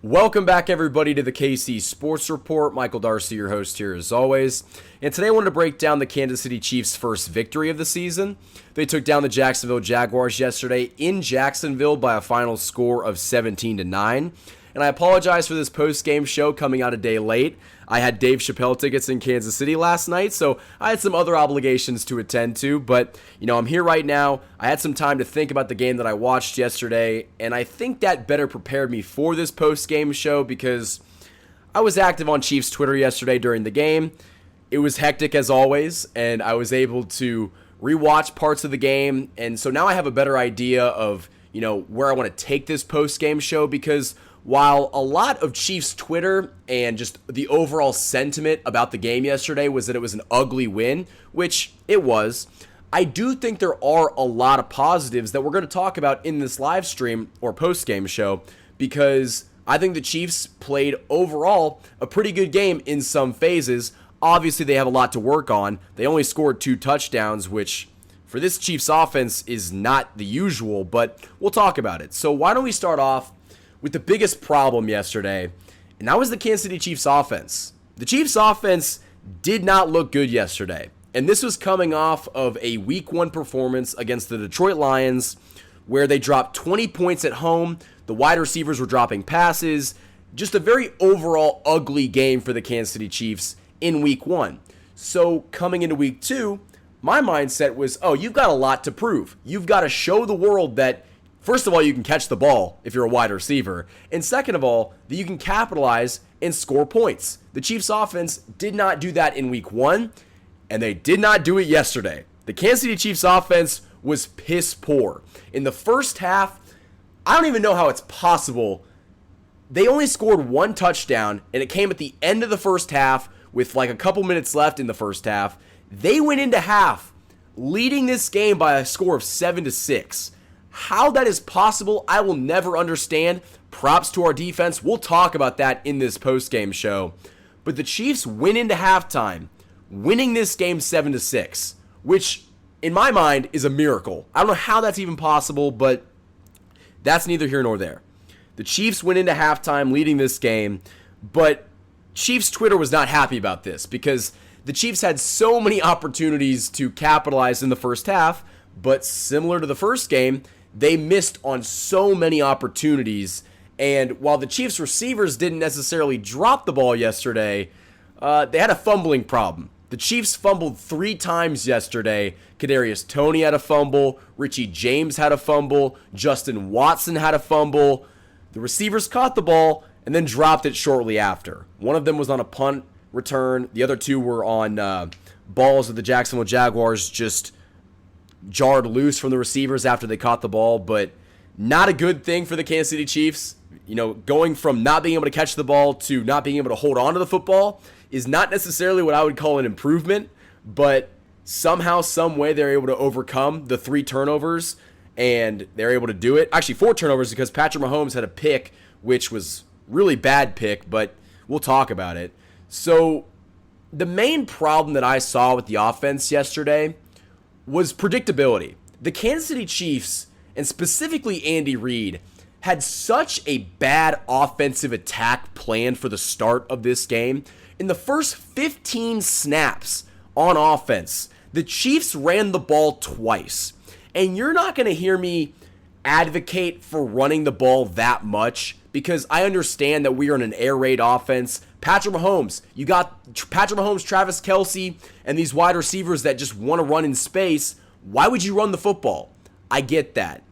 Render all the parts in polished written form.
Welcome back, everybody, to the KC Sports Report. Michael Darcy, your host here as always. And today I wanted to break down the Kansas City Chiefs' first victory of the season. They took down the Jacksonville Jaguars yesterday in Jacksonville by a final score of 17-9. And I apologize for this post-game show coming out a day late. I had Dave Chappelle tickets in Kansas City last night, so I had some other obligations to attend to. But, I'm here right now. I had some time to think about the game that I watched yesterday, and I think that better prepared me for this post-game show because I was active on Chiefs Twitter yesterday during the game. It was hectic as always, and I was able to rewatch parts of the game. And so now I have a better idea of, where I want to take this post-game show because while a lot of Chiefs Twitter and just the overall sentiment about the game yesterday was that it was an ugly win, which it was, I do think there are a lot of positives that we're going to talk about in this live stream or post-game show because I think the Chiefs played overall a pretty good game in some phases. Obviously, they have a lot to work on. They only scored 2 touchdowns, which for this Chiefs offense is not the usual, but we'll talk about it. So why don't we start off with the biggest problem yesterday, and that was the Kansas City Chiefs offense. The Chiefs offense did not look good yesterday, and this was coming off of a Week 1 performance against the Detroit Lions where they dropped 20 points at home. The wide receivers were dropping passes. Just a very overall ugly game for the Kansas City Chiefs in Week 1. So coming into Week 2, my mindset was, you've got a lot to prove. You've got to show the world that first of all, you can catch the ball if you're a wide receiver. And second of all, that you can capitalize and score points. The Chiefs offense did not do that in Week 1, and they did not do it yesterday. The Kansas City Chiefs offense was piss poor. In the first half, I don't even know how it's possible. They only scored 1 touchdown, and it came at the end of the first half with like a couple minutes left in the first half. They went into half leading this game by a score of 7-6. How that is possible, I will never understand. Props to our defense. We'll talk about that in this post-game show. But the Chiefs went into halftime, winning this game 7-6, which in my mind is a miracle. I don't know how that's even possible, but that's neither here nor there. The Chiefs went into halftime leading this game, but Chiefs Twitter was not happy about this because the Chiefs had so many opportunities to capitalize in the first half, but similar to the first game, they missed on so many opportunities, and while the Chiefs receivers didn't necessarily drop the ball yesterday, they had a fumbling problem. The Chiefs fumbled 3 times yesterday. Kadarius Toney had a fumble, Richie James had a fumble, Justin Watson had a fumble. The receivers caught the ball and then dropped it shortly after. One of them was on a punt return. The other 2 were on balls that the Jacksonville Jaguars just jarred loose from the receivers after they caught the ball, but not a good thing for the Kansas City Chiefs. Going from not being able to catch the ball to not being able to hold on to the football is not necessarily what I would call an improvement, but somehow, some way, they're able to overcome the 3 turnovers, and they're able to do it. Actually, 4 turnovers because Patrick Mahomes had a pick, which was really bad pick, but we'll talk about it. So the main problem that I saw with the offense yesterday was predictability. The Kansas City Chiefs, and specifically Andy Reid, had such a bad offensive attack planned for the start of this game. In the first 15 snaps on offense, the Chiefs ran the ball twice. And you're not going to hear me advocate for running the ball that much because I understand that we are in an air raid offense. Patrick Mahomes, you got Patrick Mahomes, Travis Kelce, and these wide receivers that just want to run in space. Why would you run the football? I get that.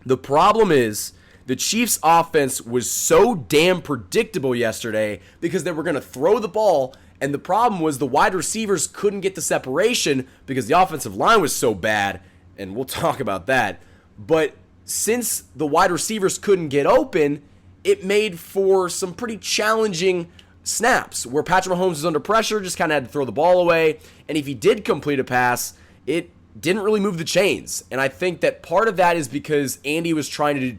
The problem is the Chiefs' offense was so damn predictable yesterday because they were going to throw the ball, and the problem was the wide receivers couldn't get the separation because the offensive line was so bad, and we'll talk about that. But since the wide receivers couldn't get open, it made for some pretty challenging snaps where Patrick Mahomes was under pressure, just kind of had to throw the ball away. And if he did complete a pass, it didn't really move the chains. And I think that part of that is because Andy was trying to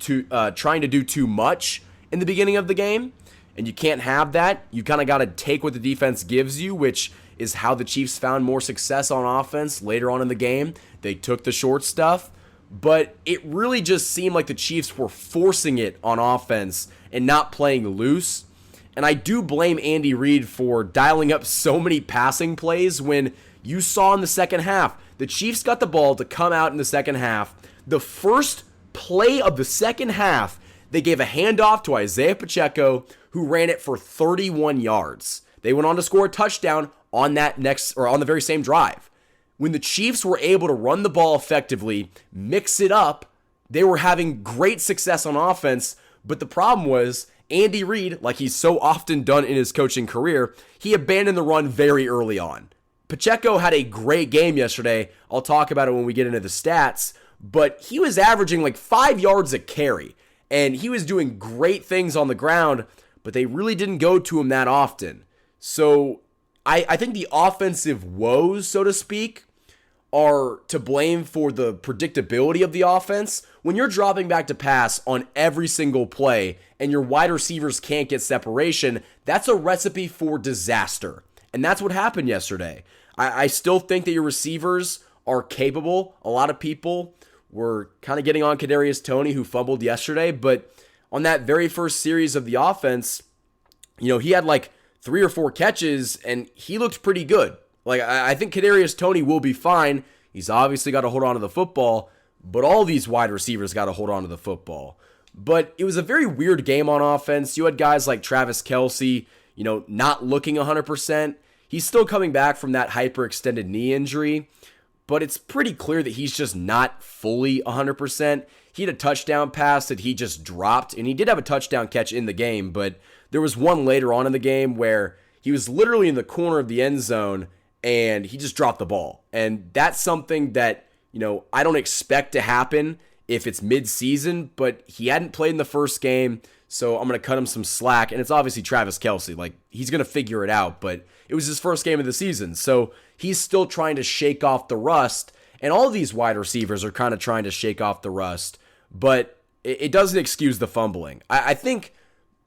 do too much in the beginning of the game. And you can't have that. You kind of got to take what the defense gives you, which is how the Chiefs found more success on offense later on in the game. They took the short stuff. but it really just seemed like the Chiefs were forcing it on offense and not playing loose. And I do blame Andy Reid for dialing up so many passing plays when you saw in the second half, the Chiefs got the ball to come out in the second half. The first play of the second half, they gave a handoff to Isaiah Pacheco, who ran it for 31 yards. They went on to score a touchdown on the very same drive. When the Chiefs were able to run the ball effectively, mix it up, they were having great success on offense, but the problem was Andy Reid, like he's so often done in his coaching career, he abandoned the run very early on. Pacheco had a great game yesterday. I'll talk about it when we get into the stats, but he was averaging like 5 yards a carry, and he was doing great things on the ground, but they really didn't go to him that often. So I think the offensive woes, so to speak, are to blame for the predictability of the offense. When you're dropping back to pass on every single play and your wide receivers can't get separation, that's a recipe for disaster. And that's what happened yesterday. I still think that your receivers are capable. A lot of people were kind of getting on Kadarius Toney, who fumbled yesterday, but on that very first series of the offense, he had like 3 or 4 catches and he looked pretty good. Like, I think Kadarius Toney will be fine. He's obviously got to hold on to the football, but all these wide receivers got to hold on to the football. But it was a very weird game on offense. You had guys like Travis Kelce, not looking 100%. He's still coming back from that hyperextended knee injury, but it's pretty clear that he's just not fully 100%. He had a touchdown pass that he just dropped, and he did have a touchdown catch in the game, but there was one later on in the game where he was literally in the corner of the end zone and he just dropped the ball. And that's something that, I don't expect to happen if it's mid-season, but he hadn't played in the first game, so I'm going to cut him some slack. And it's obviously Travis Kelce. Like, he's going to figure it out, but it was his first game of the season, so he's still trying to shake off the rust. And all of these wide receivers are kind of trying to shake off the rust, but it doesn't excuse the fumbling. I think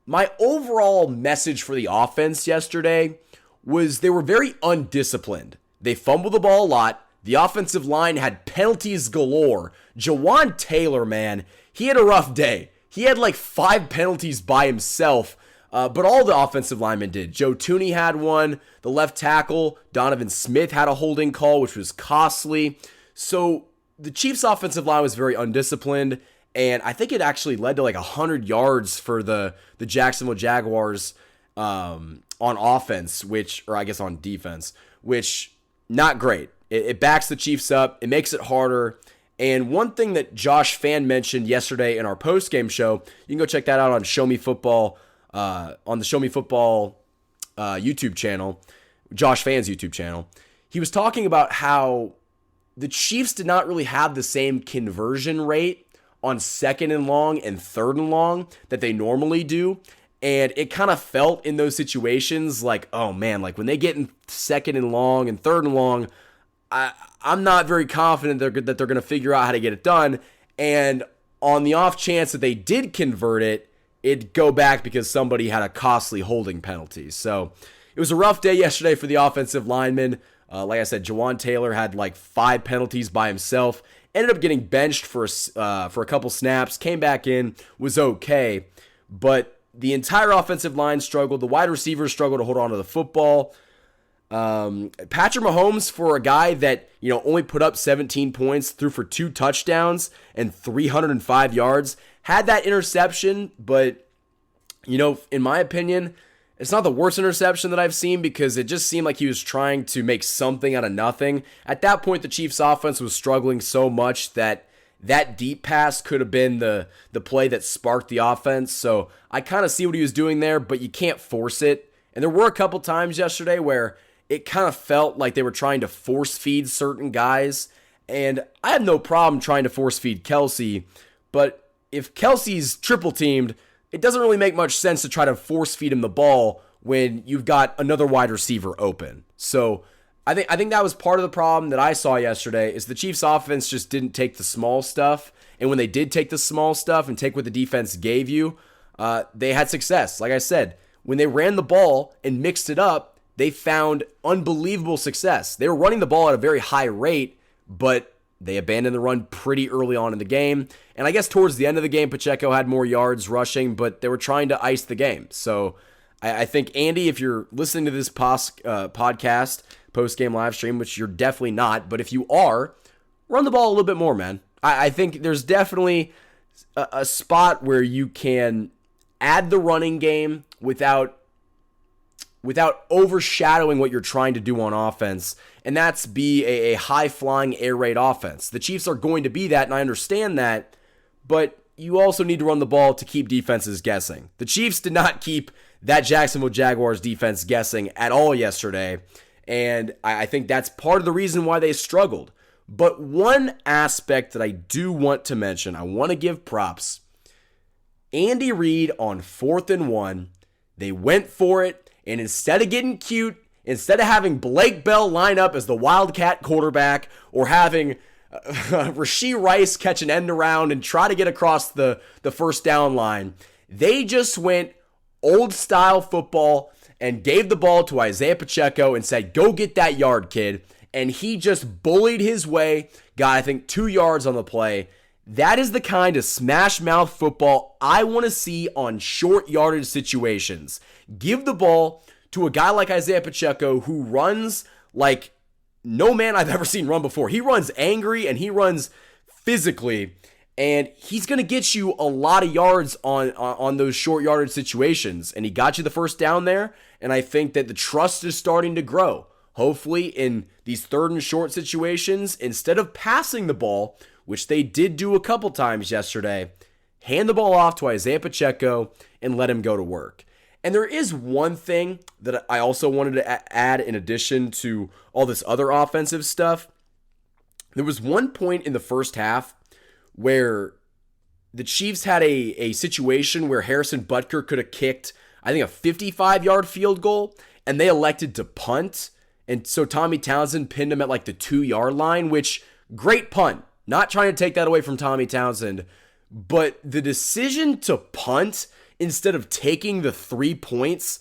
my overall message for the offense yesterday was they were very undisciplined. They fumbled the ball a lot. The offensive line had penalties galore. Jawan Taylor, man, he had a rough day. He had like 5 penalties by himself, but all the offensive linemen did. Joe Tooney had one. The left tackle, Donovan Smith, had a holding call, which was costly. So the Chiefs' offensive line was very undisciplined, and I think it actually led to like 100 yards for the Jacksonville Jaguars on offense, on defense, which not great. It backs the Chiefs up. It makes it harder. And one thing that Josh Fan mentioned yesterday in our postgame show, you can go check that out on Show Me Football, on the Show Me Football YouTube channel, Josh Fan's YouTube channel. He was talking about how the Chiefs did not really have the same conversion rate on 2nd and long and 3rd and long that they normally do. And it kind of felt in those situations like, oh man, like when they get in 2nd and long and 3rd and long, I'm not very confident that they're going to figure out how to get it done. And on the off chance that they did convert it, it'd go back because somebody had a costly holding penalty. So it was a rough day yesterday for the offensive linemen. Like I said, Jawan Taylor had like 5 penalties by himself. Ended up getting benched for a couple snaps. Came back in, was okay. But the entire offensive line struggled. The wide receivers struggled to hold on to the football. Patrick Mahomes, for a guy that only put up 17 points, threw for 2 touchdowns and 305 yards, had that interception, but in my opinion, it's not the worst interception that I've seen because it just seemed like he was trying to make something out of nothing. At that point, the Chiefs' offense was struggling so much that deep pass could have been the play that sparked the offense. So I kind of see what he was doing there, but you can't force it. And there were a couple times yesterday where it kind of felt like they were trying to force feed certain guys. And I have no problem trying to force feed Kelce, but if Kelce's triple teamed, it doesn't really make much sense to try to force feed him the ball when you've got another wide receiver open. So I think that was part of the problem that I saw yesterday is the Chiefs offense just didn't take the small stuff. And when they did take the small stuff and take what the defense gave you, they had success. Like I said, when they ran the ball and mixed it up, they found unbelievable success. They were running the ball at a very high rate, but They abandoned the run pretty early on in the game. And I guess towards the end of the game, Pacheco had more yards rushing, but they were trying to ice the game. So I think, Andy, if you're listening to this podcast, post-game live stream, which you're definitely not, but if you are, run the ball a little bit more, man. I think there's definitely a spot where you can add the running game without overshadowing what you're trying to do on offense, and that's be a high-flying air raid offense. The Chiefs are going to be that, and I understand that, but you also need to run the ball to keep defenses guessing. The Chiefs did not keep that Jacksonville Jaguars defense guessing at all yesterday, and I think that's part of the reason why they struggled. But one aspect that I do want to mention, I want to give props. Andy Reid on 4th and 1, they went for it, and instead of getting cute, instead of having Blake Bell line up as the Wildcat quarterback or having Rashee Rice catch an end around and try to get across the first down line, they just went old-style football and gave the ball to Isaiah Pacheco and said, go get that yard, kid. And he just bullied his way, got, I think, 2 yards on the play. That is the kind of smash-mouth football I want to see on short yardage situations. Give the ball to a guy like Isaiah Pacheco who runs like no man I've ever seen run before. He runs angry and he runs physically, and he's going to get you a lot of yards on those short yardage situations. And he got you the first down there, and I think that the trust is starting to grow. Hopefully in these 3rd and short situations, instead of passing the ball, which they did do a couple times yesterday, hand the ball off to Isaiah Pacheco and let him go to work. And there is one thing that I also wanted to add in addition to all this other offensive stuff. There was one point in the first half where the Chiefs had a situation where Harrison Butker could have kicked, I think, a 55-yard field goal, and they elected to punt. And so Tommy Townsend pinned him at like the 2-yard line, which, great punt. Not trying to take that away from Tommy Townsend, but the decision to punt instead of taking the 3 points,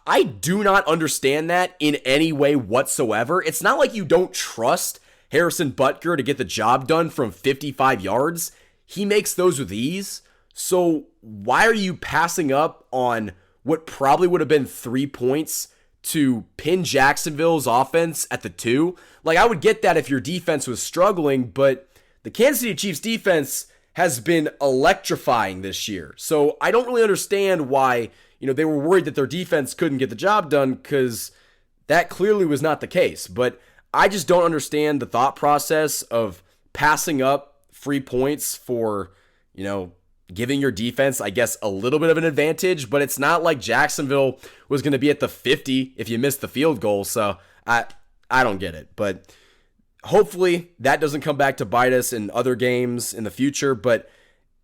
I do not understand that in any way whatsoever. It's not like you don't trust Harrison Butker to get the job done from 55 yards. He makes those with ease. So why are you passing up on what probably would have been 3 points to pin Jacksonville's offense at the 2? Like, I would get that if your defense was struggling, but the Kansas City Chiefs defense has been electrifying this year. So I don't really understand why, they were worried that their defense couldn't get the job done, because that clearly was not the case. But I just don't understand the thought process of passing up free points for, giving your defense, I guess, a little bit of an advantage, but it's not like Jacksonville was going to be at the 50 if you missed the field goal. So I don't get it, but hopefully that doesn't come back to bite us in other games in the future. But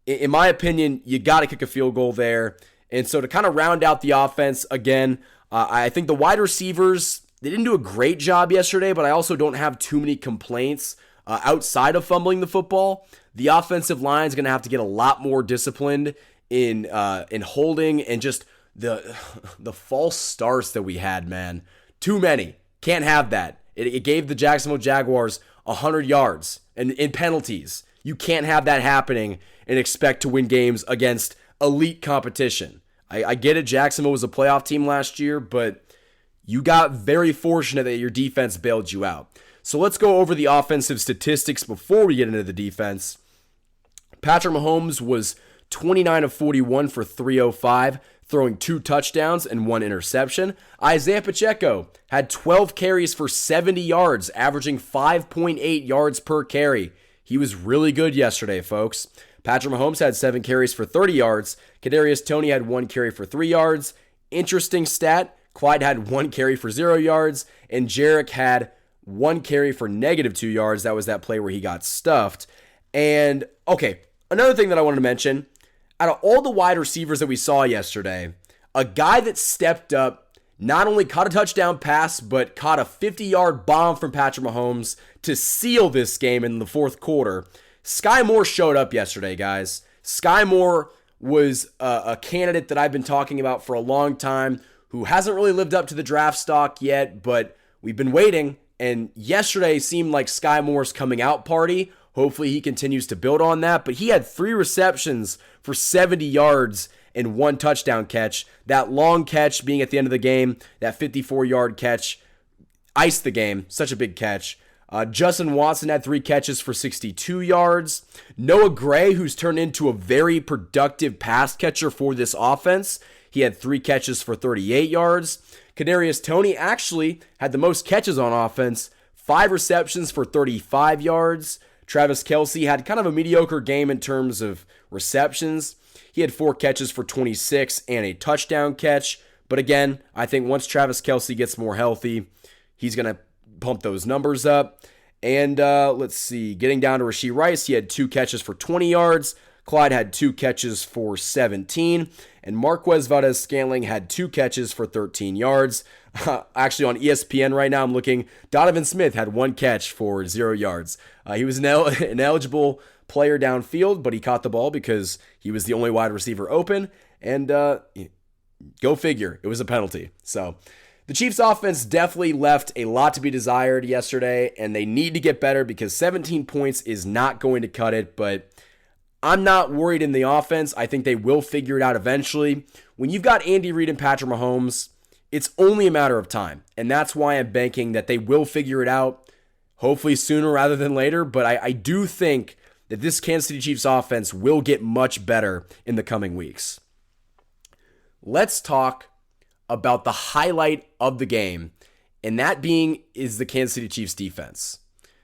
in my opinion, you got to kick a field goal there. And so to kind of round out the offense again, I think the wide receivers, they didn't do a great job yesterday, but I also don't have too many complaints outside of fumbling the football. The offensive line is going to have to get a lot more disciplined in holding, and just the false starts that we had, man. Too many. Can't have that. It gave the Jacksonville Jaguars 100 yards and in penalties. You can't have that happening and expect to win games against elite competition. I get it, Jacksonville was a playoff team last year, but you got very fortunate that your defense bailed you out. So let's go over the offensive statistics before we get into the defense. Patrick Mahomes was 29 of 41 for 305, throwing 2 touchdowns and 1 interception. Isaiah Pacheco had 12 carries for 70 yards, averaging 5.8 yards per carry. He was really good yesterday, folks. Patrick Mahomes had 7 carries for 30 yards. Kadarius Toney had 1 carry for 3 yards. Interesting stat, Clyde had 1 carry for 0 yards, and Jarek had 1 carry for -2 yards. That was that play where he got stuffed. And, okay, another thing that I wanted to mention, out of all the wide receivers that we saw yesterday, a guy that stepped up, not only caught a touchdown pass, but caught a 50-yard bomb from Patrick Mahomes to seal this game in the fourth quarter. Sky Moore showed up yesterday, guys. Sky Moore was a candidate that I've been talking about for a long time, who hasn't really lived up to the draft stock yet, but we've been waiting, And yesterday seemed like Sky Moore's coming out party. Hopefully he continues to build on that. But he had 3 receptions for 70 yards and 1 touchdown catch. That long catch being at the end of the game, that 54-yard catch, iced the game. Such a big catch. Justin Watson had 3 catches for 62 yards. Noah Gray, who's turned into a very productive pass catcher for this offense, he had 3 catches for 38 yards. Kadarius Toney actually had the most catches on offense, 5 receptions for 35 yards. Travis Kelce had kind of a mediocre game in terms of receptions. He had 4 catches for 26 and a touchdown catch. But again, I think once Travis Kelce gets more healthy, he's going to pump those numbers up. And let's see, getting down to Rashee Rice, he had 2 catches for 20 yards. Clyde had 2 catches for 17. And Marquez Valdez-Scantling had 2 catches for 13 yards. Actually, on ESPN right now, I'm looking. Donovan Smith had 1 catch for 0 yards. He was an eligible player downfield, but he caught the ball because he was the only wide receiver open. And go figure, it was a penalty. So the Chiefs offense definitely left a lot to be desired yesterday, and they need to get better because 17 points is not going to cut it. But I'm not worried in the offense. I think they will figure it out eventually. When you've got Andy Reid and Patrick Mahomes, it's only a matter of time. And that's why I'm banking that they will figure it out, hopefully sooner rather than later. But I do think that this Kansas City Chiefs offense will get much better in the coming weeks. Let's talk about the highlight of the game, and that is the Kansas City Chiefs defense.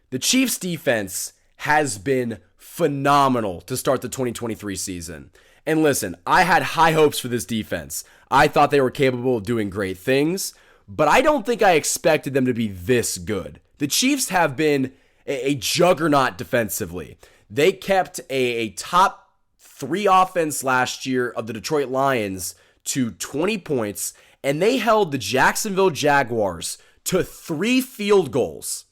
The Chiefs defense has been phenomenal to start the 2023 season. And listen, I had high hopes for this defense. I thought they were capable of doing great things, but I don't think I expected them to be this good. The Chiefs have been a juggernaut defensively. They kept a top 3 offense last year of the Detroit Lions to 20 points, and they held the Jacksonville Jaguars to 3 field goals.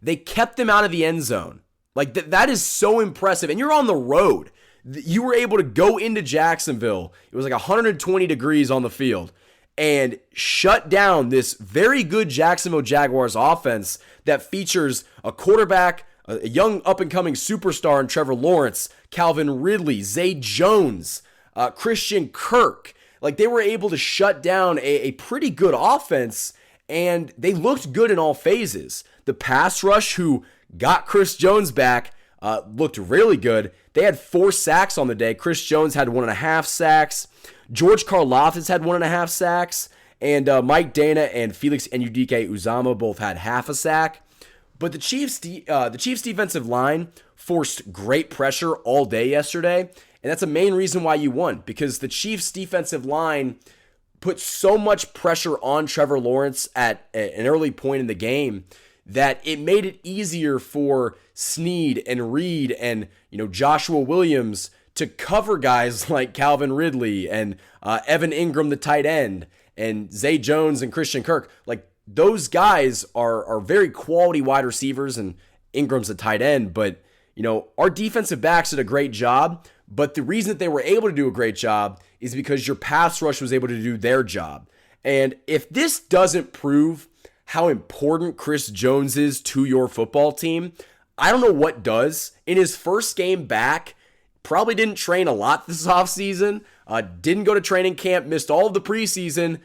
They kept them out of the end zone. Like, that is so impressive. And you're on the road. You were able to go into Jacksonville. It was like 120 degrees on the field and shut down this very good Jacksonville Jaguars offense that features a quarterback, a young up-and-coming superstar in Trevor Lawrence, Calvin Ridley, Zay Jones, Christian Kirk. Like, they were able to shut down a pretty good offense, and they looked good in all phases. The pass rush, who got Chris Jones back, looked really good. They had 4 sacks on the day. Chris Jones had 1.5 sacks. George Karlaftis had 1.5 sacks. And Mike Dana and Felix Enudike-Uzama both had half a sack. But the Chiefs defensive line forced great pressure all day yesterday. And that's a main reason why you won. Because the Chiefs defensive line put so much pressure on Trevor Lawrence at an early point in the game that it made it easier for Snead and Reed and Joshua Williams to cover guys like Calvin Ridley and Evan Ingram, the tight end, and Zay Jones and Christian Kirk. Like, those guys are very quality wide receivers, and Ingram's a tight end. But our defensive backs did a great job. But the reason that they were able to do a great job is because your pass rush was able to do their job. And if this doesn't prove how important Chris Jones is to your football team, I don't know what does. In his first game back, probably didn't train a lot this offseason, didn't go to training camp, missed all of the preseason.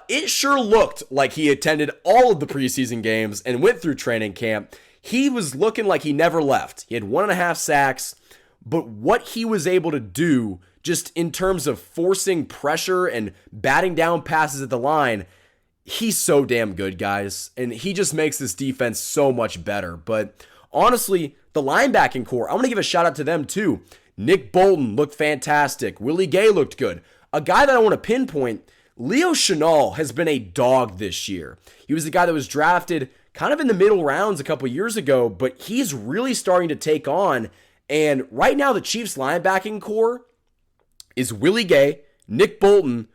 It sure looked like he attended all of the preseason games and went through training camp. He was looking like he never left. He had 1.5 sacks, but what he was able to do just in terms of forcing pressure and batting down passes at the line, he's so damn good, guys. And he just makes this defense so much better. But honestly, the linebacking core, I want to give a shout out to them too. Nick Bolton looked fantastic. Willie Gay looked good. A guy that I want to pinpoint, Leo Chenal, has been a dog this year. He was the guy that was drafted kind of in the middle rounds a couple years ago, but he's really starting to take on. And right now, the Chiefs linebacking core is Willie Gay, Nick Bolton,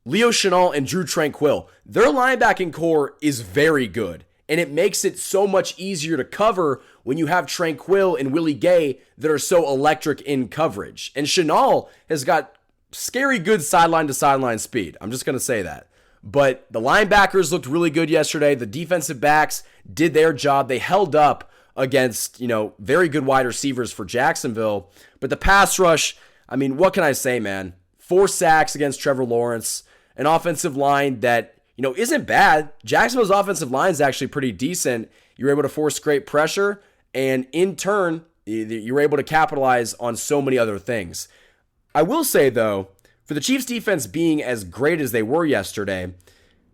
Leo Chenal, and Drew Tranquill. Their linebacking core is very good, and it makes it so much easier to cover when you have Tranquill and Willie Gay that are so electric in coverage. And Chenal has got scary good sideline-to-sideline speed. I'm just going to say that. But the linebackers looked really good yesterday. The defensive backs did their job. They held up against, very good wide receivers for Jacksonville. But the pass rush, I mean, what can I say, man? 4 sacks against Trevor Lawrence, an offensive line that, isn't bad. Jacksonville's offensive line is actually pretty decent. You're able to force great pressure, and in turn, you're able to capitalize on so many other things. I will say, though, for the Chiefs defense being as great as they were yesterday,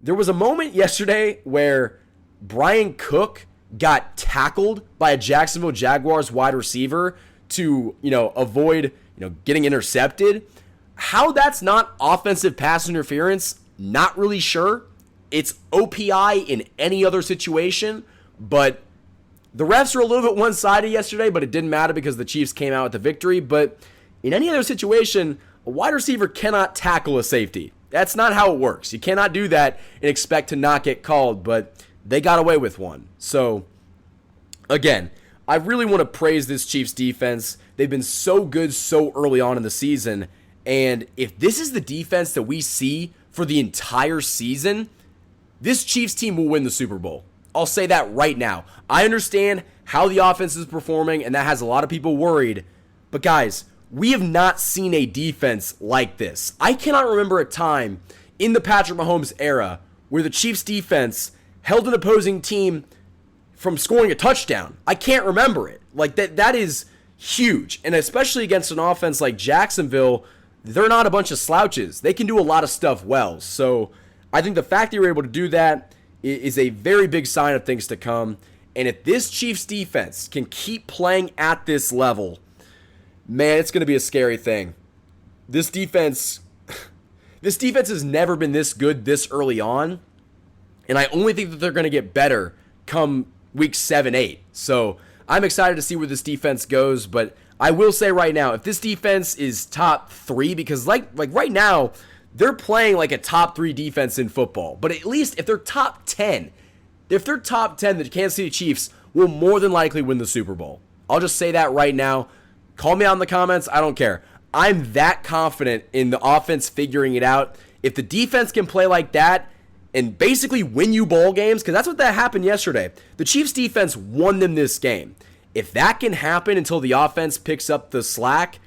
there was a moment yesterday where Brian Cook got tackled by a Jacksonville Jaguars wide receiver to, avoid, getting intercepted. How that's not offensive pass interference, not really sure. It's OPI in any other situation, but the refs were a little bit one-sided yesterday, but it didn't matter because the Chiefs came out with the victory. But in any other situation, a wide receiver cannot tackle a safety. That's not how it works. You cannot do that and expect to not get called, but they got away with one. So, again, I really want to praise this Chiefs defense. They've been so good so early on in the season, and if this is the defense that we see for the entire season, this Chiefs team will win the Super Bowl. I'll say that right now. I understand how the offense is performing, and that has a lot of people worried, but guys, we have not seen a defense like this. I cannot remember a time in the Patrick Mahomes era where the Chiefs defense held an opposing team from scoring a touchdown. I can't remember it. Like that is huge. And especially against an offense like Jacksonville, they're not a bunch of slouches. They can do a lot of stuff well. So I think the fact that you're able to do that is a very big sign of things to come. And if this Chiefs defense can keep playing at this level, man, it's going to be a scary thing. This defense has never been this good this early on, and I only think that they're going to get better come week 7, 8. So I'm excited to see where this defense goes, but I will say right now, if this defense is top 3, because like right now, they're playing like a top 3 defense in football, but at least if they're top 10, the Kansas City Chiefs will more than likely win the Super Bowl. I'll just say that right now. Call me out in the comments. I don't care. I'm that confident in the offense figuring it out. If the defense can play like that and basically win you ball games, because that's what that happened yesterday. The Chiefs defense won them this game. If that can happen until the offense picks up the slack,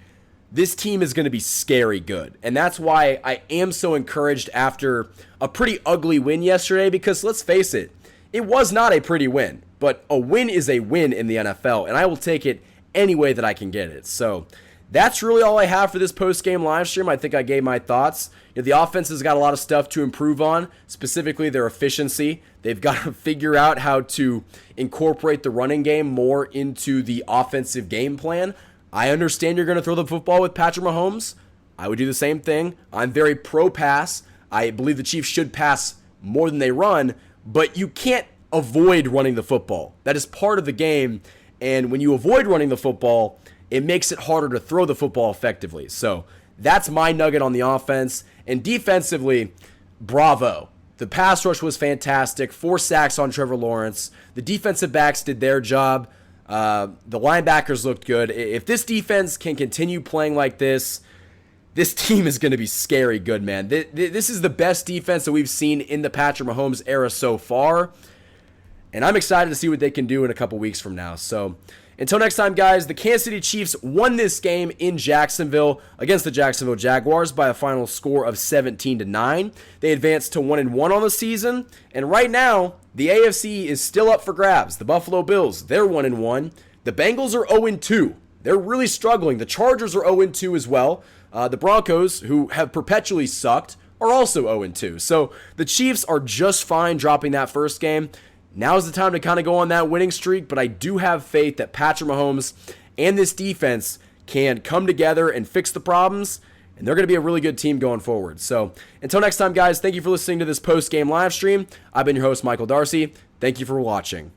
this team is going to be scary good. And that's why I am so encouraged after a pretty ugly win yesterday, because let's face it, it was not a pretty win, but a win is a win in the NFL, and I will take it any way that I can get it. So that's really all I have for this post-game live stream. I think I gave my thoughts. The offense has got a lot of stuff to improve on, specifically their efficiency. They've got to figure out how to incorporate the running game more into the offensive game plan. I understand you're going to throw the football with Patrick Mahomes. I would do the same thing. I'm very pro-pass. I believe the Chiefs should pass more than they run, but you can't avoid running the football. That is part of the game. And when you avoid running the football, it makes it harder to throw the football effectively. So that's my nugget on the offense. And defensively, bravo. The pass rush was fantastic. 4 sacks on Trevor Lawrence. The defensive backs did their job. The linebackers looked good. If this defense can continue playing like this team is going to be scary good, man. This is the best defense that we've seen in the Patrick Mahomes era so far. And I'm excited to see what they can do in a couple weeks from now. So until next time, guys, the Kansas City Chiefs won this game in Jacksonville against the Jacksonville Jaguars by a final score of 17-9. They advanced to 1-1 on the season. And right now, the AFC is still up for grabs. The Buffalo Bills, they're 1-1. The Bengals are 0-2. They're really struggling. The Chargers are 0-2 as well. The Broncos, who have perpetually sucked, are also 0-2. So the Chiefs are just fine dropping that first game. Now's the time to kind of go on that winning streak, but I do have faith that Patrick Mahomes and this defense can come together and fix the problems, and they're going to be a really good team going forward. So until next time, guys, thank you for listening to this post-game live stream. I've been your host, Michael Darcy. Thank you for watching.